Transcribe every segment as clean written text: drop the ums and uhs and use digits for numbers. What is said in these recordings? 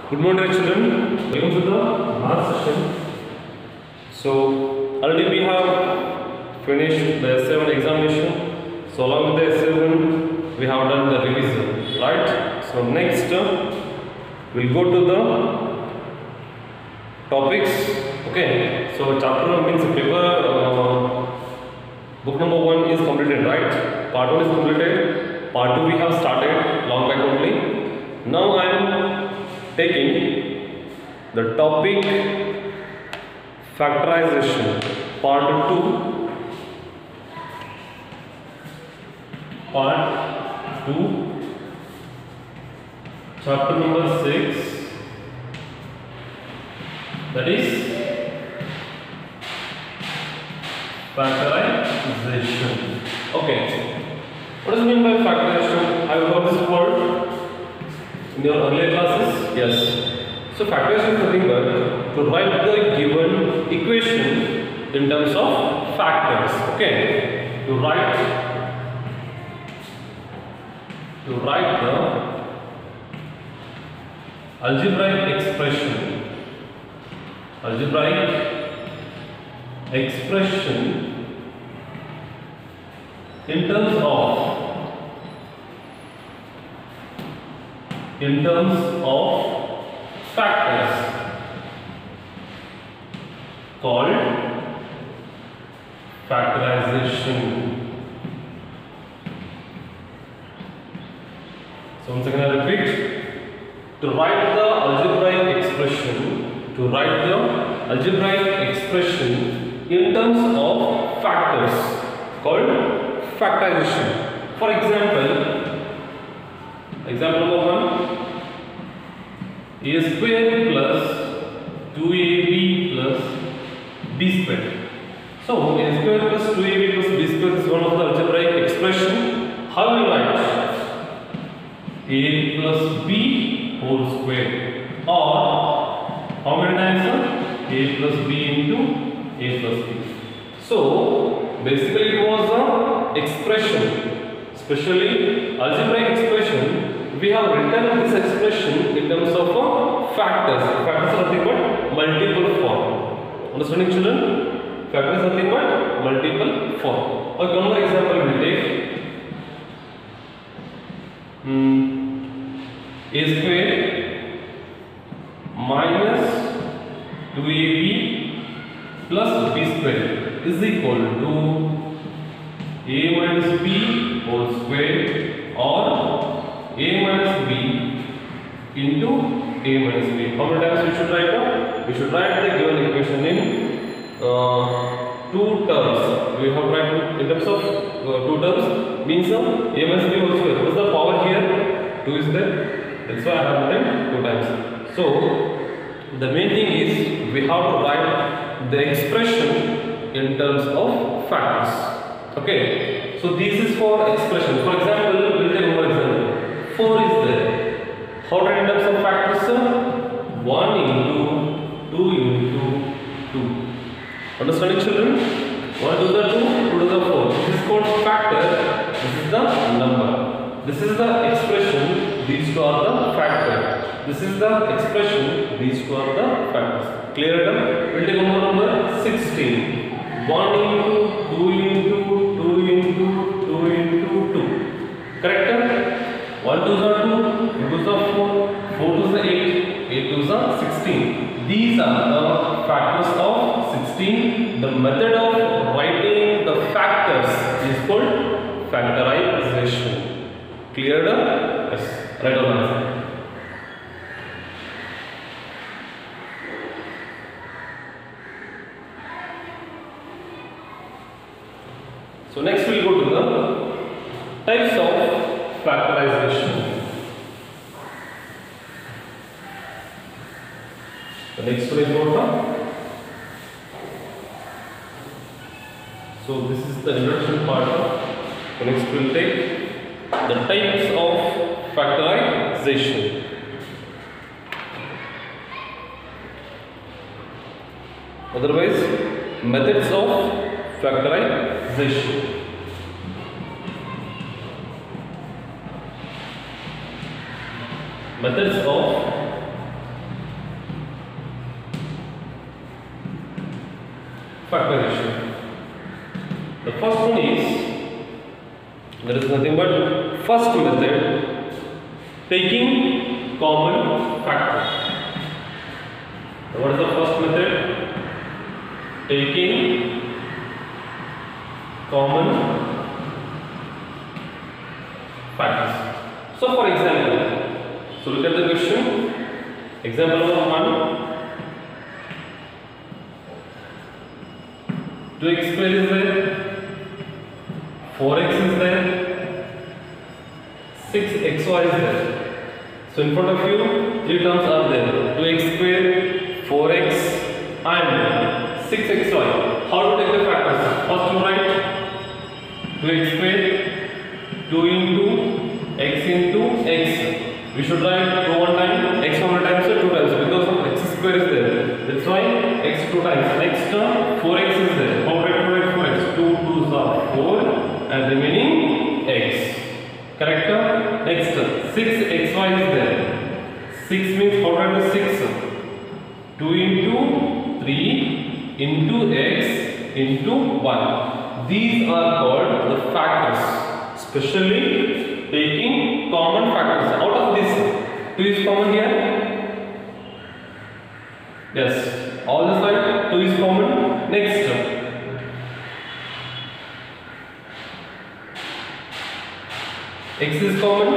Good morning, children. Welcome to the math session. So already we have finished the S7 examination. So along with the S7, we have done the revision, right? So next we'll go to the topics. Okay. So chapter means paper. Book number 1 is completed, right? Part 1 is completed. Part 2 we have started long back only. Now I am taking the topic factorization, part 2, chapter number 6, that is factorization. Okay, what does it mean by factorization? I have heard this word in your earlier classes. Yes. So factorization is nothing but to write the given equation in terms of factors. Okay. To write the algebraic expression in terms of factors called factorization. So once again I repeat, to write the algebraic expression in terms of factors called factorization. For example number 1, a square plus 2ab plus b square. So a square plus 2ab plus b square is one of the algebraic expression. How will I write? A plus b whole square, or how many times? A plus b into a plus b. So basically it was an expression, especially algebraic expression. We have written this expression in terms of factors. Factors are nothing but multiple form. Understanding, children? Factors are nothing but multiple form. Okay, one more example we will take. A square minus 2ab plus b square is equal to a minus b whole square, or a minus b into a minus b. How many times we should write down? We should write the given equation in two terms. We have write in terms of two terms, means a minus b whole square. What is the power here? 2 is there. That's why I have written 2 times. So the main thing is we have to write the expression in terms of factors. Okay. So this is for expression. For example, we'll take one more example. 4 is there. How to write in terms of factors? 1 into 2 into 2. Understanding, children? 1 to the 2, 2 to the 4. This is called factor. This is the number. This is the expression. These two are the factor. This is the expression. These two are the factors. Clear enough? We'll take one more number. 16. 1 into 2 into 2 into 2 into 2. Correct? 1 to the 2, 2 to the 4, 4 to the 8, 8 to the 16. These are the factors of 16. The method of writing the factors is called factorization. Cleared up? Yes. Right on answer. So next we will go to the types of factorization. The next one is what? So this is the introduction part. The next we will take the types of factorization. Otherwise, methods of factorization. Methods of first one is, there is nothing but first method, taking common factor. What is the first method? Taking common factors. So for example, so look at the question. Example number 1. 2x square is there, 4x is there, 6xy is there. So in front of you, three terms are there: 2x square, 4x and 6xy. How to take the factors? First you write 2x square, 2 into x into x. We should write 2 one time, x one time, so 2 times, because of x square is there. That's why x 2 times. Next term 4x is there. How to write 4x? 2 2s are 4 and remaining x. Correct? Next 6xy is there. 6 means how to write the 6? 2 into 3 into x into 1. These are called the factors, especially taking common factors. Out of this, 2 is common here. Yes, all the side 2 is common. Next, x is common.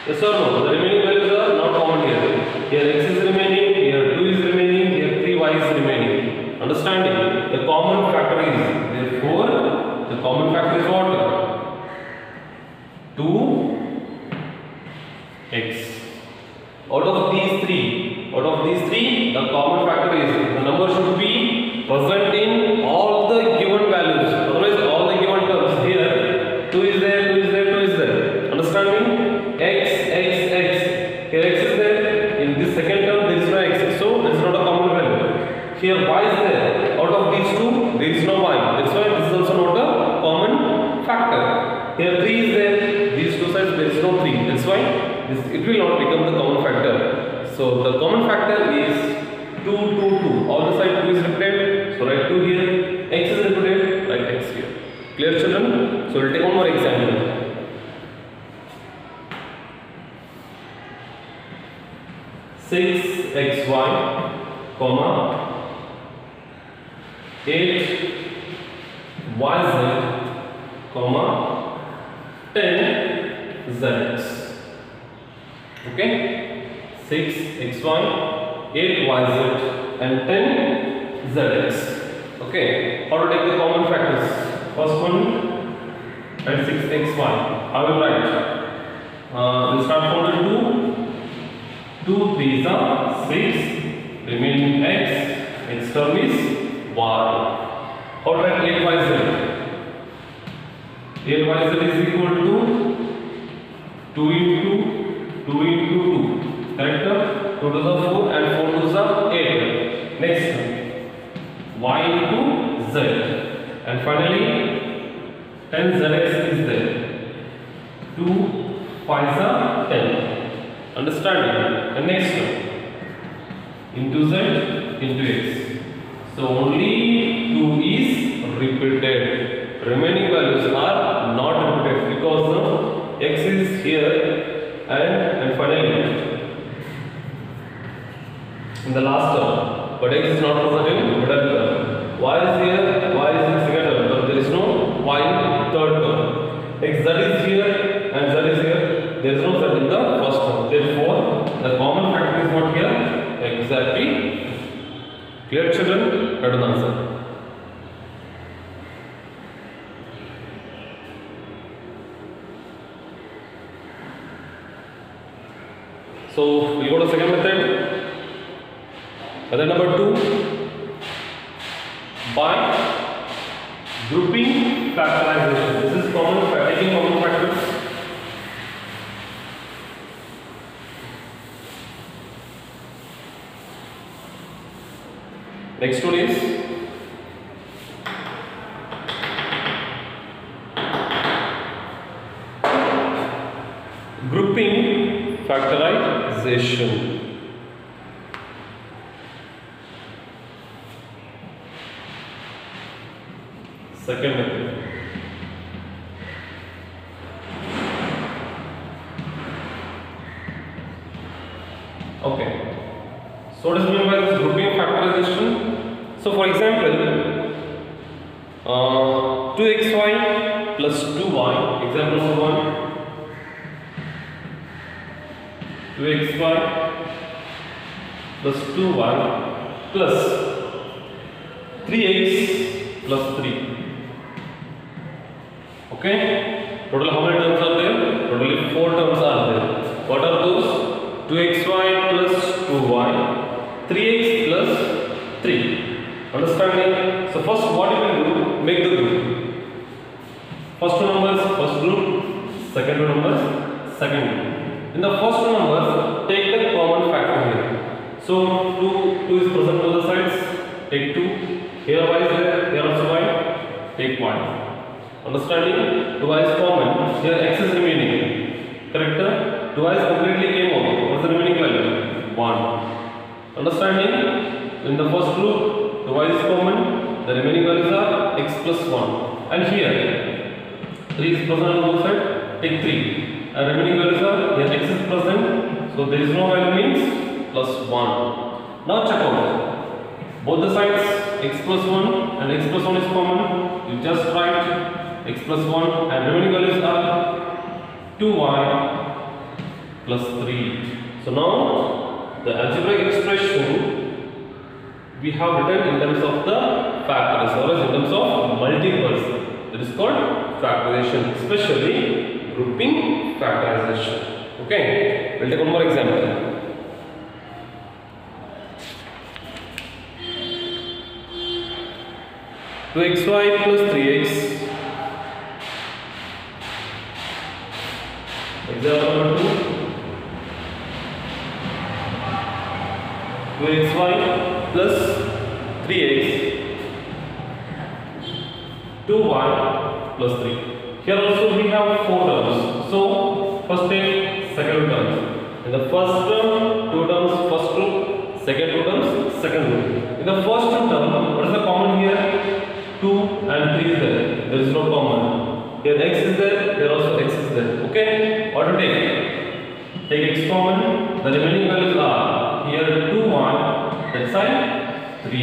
Yes or no? The remaining values are not common here. Here x is remaining, here 2 is remaining, here 3y is remaining. Understanding? The common factor is, therefore, the common factor is what? 2x. Out of these three, the common factor is, the number should be present in all the given values. Otherwise, all the given terms here, 2 is there, 2 is there, 2 is there. Understanding? X. Here x is there. In this second term, there is no x. So, there is not a common value. Here y is there. Out of these two, there is no y. That's why this is also not a common factor. Here 3 is there. These two sides, there is no 3. That's why it will not become the common factor. So the common factor is 2, 2, 2. All the side 2 is repeated. So write 2 here. X is repeated. Write x here. Clear, children? So we'll take one more example. 6xy, comma 8yz, comma 10zx. Okay, 6xy, 8yz and 10zx. Okay, how to take the common factors? First one and 6xy. I will write. We'll start from the 2. 2 3s are 6. Remaining x. X term is y. How to write 8yz? 8yz is equal to 2 into 2 into 2. Correct? 2 to the 4 and 4 to the 8. Next, y into z. And finally, 10zx is there. 2 5s are 10. Understanding? And next, into z into x. So only 2 is repeated. Remaining values are not repeated because x is here and finally in the last term, but x is not present in middle term. Y is here, y is in second term, but there is no y in third term. X z is here and z is here. There is no z in the first term. Therefore, the common factor is what here? Exactly. Clear, children? Write an answer. So we go to second method. Method number 2, by grouping factorization. This is common, taking common factors. Next one is grouping factorization. second method. Okay, so what is meant by this grouping factorization? So for example, 2xy plus 2y, example number 1, 2xy plus 2y plus 3x plus 3. Okay, total how many terms are there? Totally 4 terms are there. What are those? 2xy plus 2y, 3x plus 3. Understanding? So first what you will do, make the group. First two numbers, first group, second two numbers, second group. In the first two numbers, take the common factor here. So 2 is present on the sides, take 2. Here y is there, here also y, take 1. Understanding? 2y is common, here x is remaining. Correct? 2y is completely came out. What is the remaining value? 1. Understanding? In the first group, 2y is common, the remaining values are x plus 1. And here, 3 is present on both sides, take 3. And remaining values are, here x is present, so there is no value means plus 1. Now check out. Both the sides, x plus 1 and x plus 1 is common. You just write x plus 1 and remaining values are 2y plus 3. So now the algebraic expression we have written in terms of the factors or in terms of multiples. That is called factorization, especially grouping factorization. Okay, we'll take one more example. 2xy plus 3x. Example number 2. 2xy plus 3x. 2y plus 3. Here also we have 4 terms. So first take second terms. In the first term, 2 terms, first group. Second 2 terms, second group. In the first term, what is the common here? 2 and 3 is there. There is no common. Here x is there. Here also x is there. Okay. What to take? Take x common. The remaining values are here 2y. That side 3.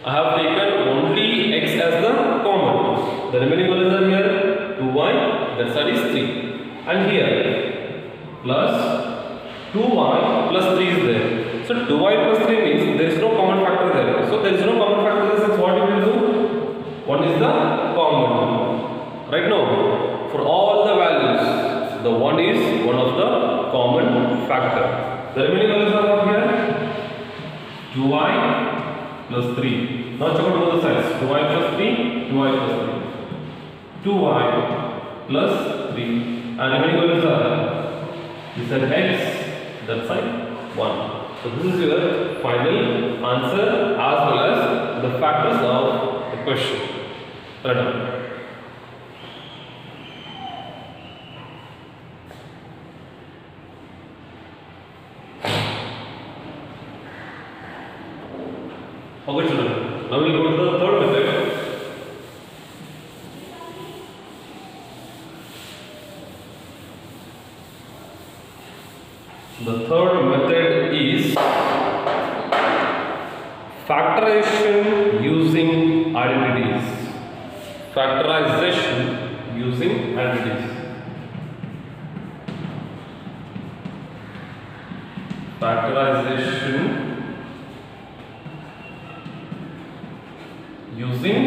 I have taken only x as the common. The remaining values are here 2y. That side is 3. And here plus 2y plus 3 is there. So 2y plus 3 means there is no common factor there. So there is no common factor there. Since what you will do? What is the common? Right now, for all the values, the 1 is one of the common factor. The remaining values are what here? 2y plus 3. Now check out both the sides. 2y plus 3, 2y plus 3. 2y plus 3. And remaining values are this side x, that side 1. So this is your final answer as well as the factors of the question. Right on. Okay children, now we will go to the third method. The third method is factorization using identities. Factorization using identities. Factorization using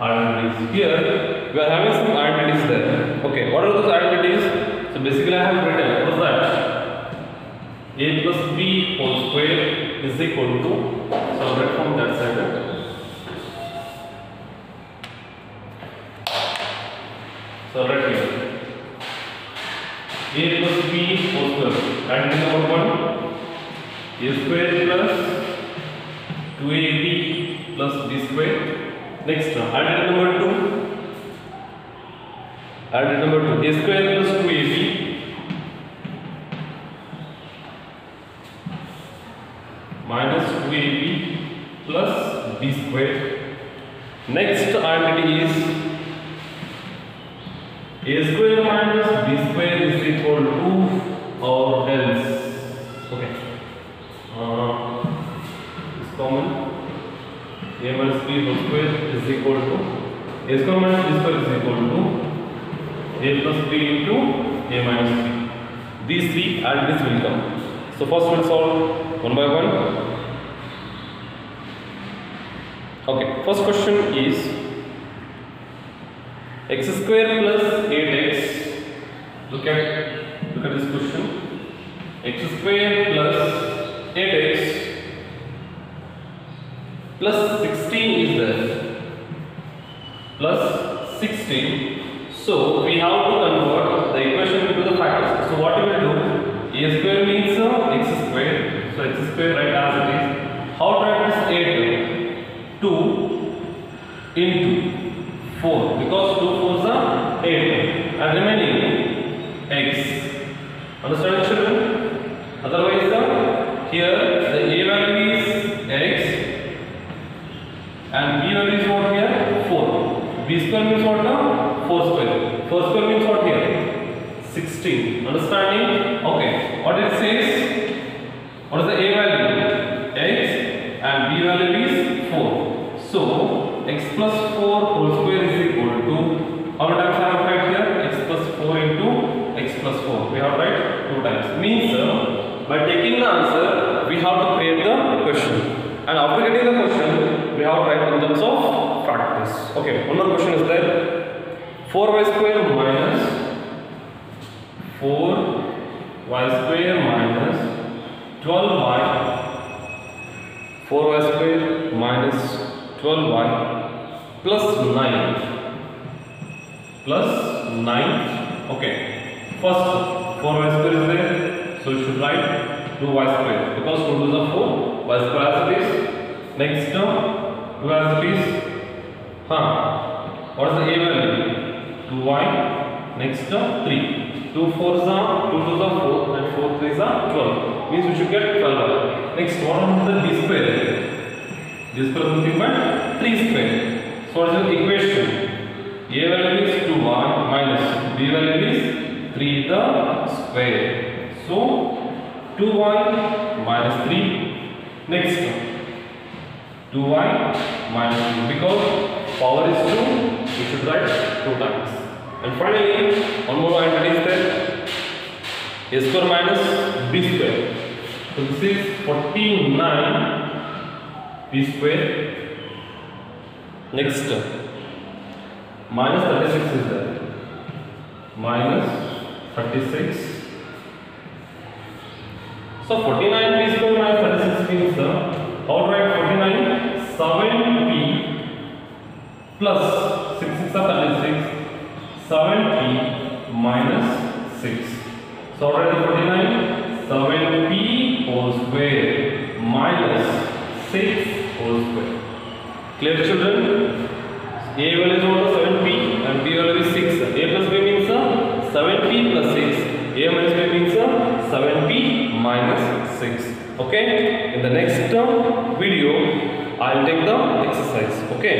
identities. Here we are having some identities there. Okay, what are those identities? So basically I have written, what is that? A plus b whole square is equal to, so I'll write from that side. So I'll write here. A plus b whole square. Identity number 1. A square plus 2ab plus b square. Next, identity number 2. Identity number 2. A square plus 2ab minus 2ab identity is a square minus b square is equal to or else. Okay. It's common. A minus b whole square is equal to a square minus b square is equal to a plus b into a minus b. These three identities will come. So first we'll solve one by one. Okay, first question is x square plus 8x. Look at this question. X square plus 8x plus 16 is there. Plus 16. So we have to convert the equation into the factors. So what we will do? A square means x square. So x square right as it is. How to write this 8? 2 into 4 because 2 4s are 8 and remaining x. Understand children? Otherwise here the a value is x and b value is what here 4. B square means what now? 4 square. 4 square means what here? 16. Understanding? Okay. What it says? What is the a value? X and b value is 4. So x plus 4 whole square is equal to how many times I have write here? X plus 4 into x plus 4. We have write 2 times. Means by taking the answer we have to create the question. And after getting the question we have to write in terms of practice. Okay. One more question is there. 4y square minus 4y square minus 12y 4y square minus 12y plus 9 plus 9. Okay, first 4y square is there, so you should write 2y square because 2 to the 4, y square as it is. Next term 2 as it is. What is the a value? 2y. Next term 3. 2 4s are 2 to the 4 and 4 3s are 12. Means we should get 12y. Next, what is the b square? This is nothing but 3 square. So what is the equation? A value is 2y minus b value is 3 the square. So 2y minus 3. Next 2y minus 2 because power is 2. We should write 2 times. And finally, one more identity is there. A square minus b square. So this is 49 b square. Next minus 36 is there. Minus 36. So 49 b square minus 36 means how to write 49? 7p plus 6 6 are 36. 7p minus 6. So write the 49 7p whole square minus 6 whole square. Clear children? A value is what? 7p and b value is 6. A plus b means 7p plus 6. A minus b means 7p minus 6. Okay? In the next video, I will take the exercise. Okay?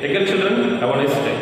Take care children. Have a nice day.